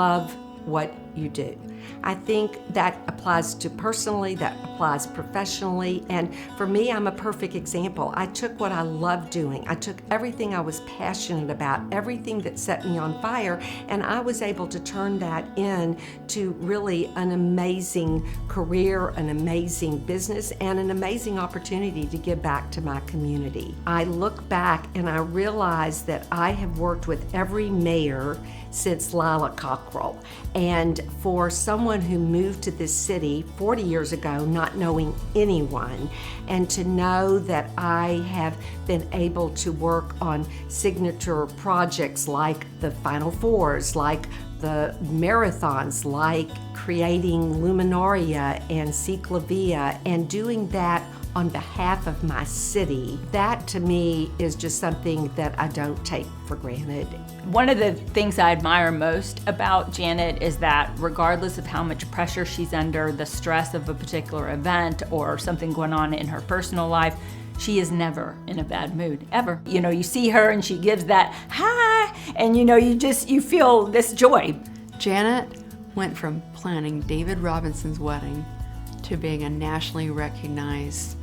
love what you do. I think that applies to personally, that applies professionally, and for me, I'm a perfect example. I took what I love doing. I took everything I was passionate about, everything that set me on fire, and I was able to turn that into really an amazing career, an amazing business, and an amazing opportunity to give back to my community. I look back and I realize that I have worked with every mayor since Lila Cockrell, and for someone who moved to this city 40 years ago not knowing anyone, and to know that I have been able to work on signature projects like the Final Fours, like the marathons, like creating Luminaria and Ciclavia, and doing that on behalf of my city, that to me is just something that I don't take for granted. One of the things I admire most about Janet is that regardless of how much pressure she's under, the stress of a particular event or something going on in her personal life, she is never in a bad mood, ever. You know, you see her and she gives that hi, and you feel this joy. Janet went from planning David Robinson's wedding to being a nationally recognized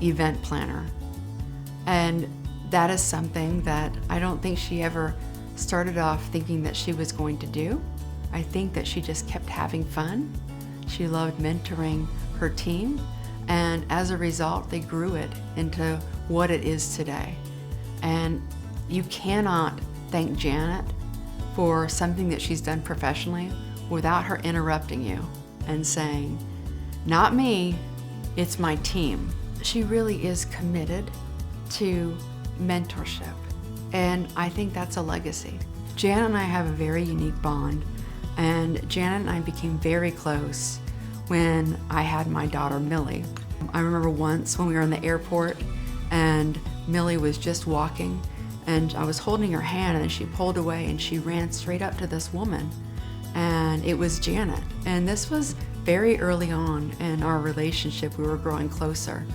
event planner. And that is something that I don't think she ever started off thinking that she was going to do. I think that she just kept having fun. She loved mentoring her team, and as a result, they grew it into what it is today. And you cannot thank Janet for something that she's done professionally without her interrupting you and saying, "Not me, it's my team." She really is committed to mentorship, and I think that's a legacy. Janet and I have a very unique bond, and Janet and I became very close when I had my daughter Millie. I remember once when we were in the airport and Millie was just walking, and I was holding her hand, and she pulled away and she ran straight up to this woman, and it was Janet. And this was very early on in our relationship. We were growing closer.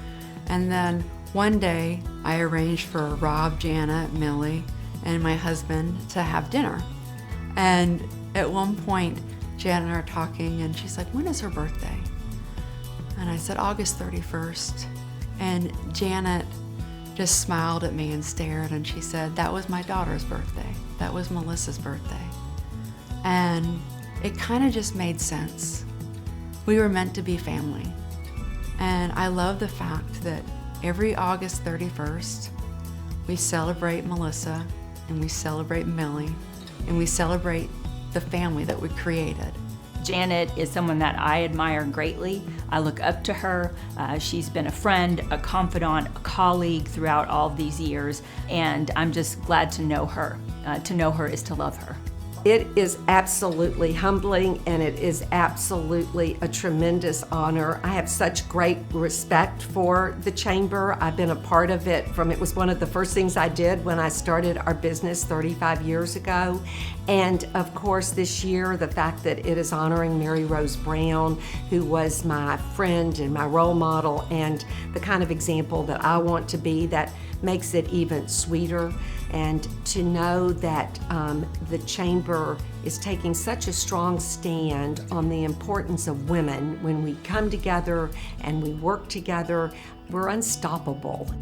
And then one day I arranged for Rob, Janet, Millie, and my husband to have dinner. And at one point, Janet and I are talking, and she's like, "When is her birthday?" And I said, "August 31st. And Janet just smiled at me and stared, and she said, "That was my daughter's birthday. That was Melissa's birthday." And it kind of just made sense. We were meant to be family. And I love the fact that every August 31st, we celebrate Melissa, and we celebrate Millie, and we celebrate the family that we created. Janet is someone that I admire greatly. I look up to her. She's been a friend, a confidant, a colleague throughout all of these years, and I'm just glad to know her. To know her is to love her. It is absolutely humbling, and it is absolutely a tremendous honor. I have such great respect for the Chamber. I've been a part of it it was one of the first things I did when I started our business 35 years ago. And of course, this year, the fact that it is honoring Mary Rose Brown, who was my friend and my role model, and the kind of example that I want to be, that makes it even sweeter. And to know that the Chamber is taking such a strong stand on the importance of women. When we come together and we work together, we're unstoppable.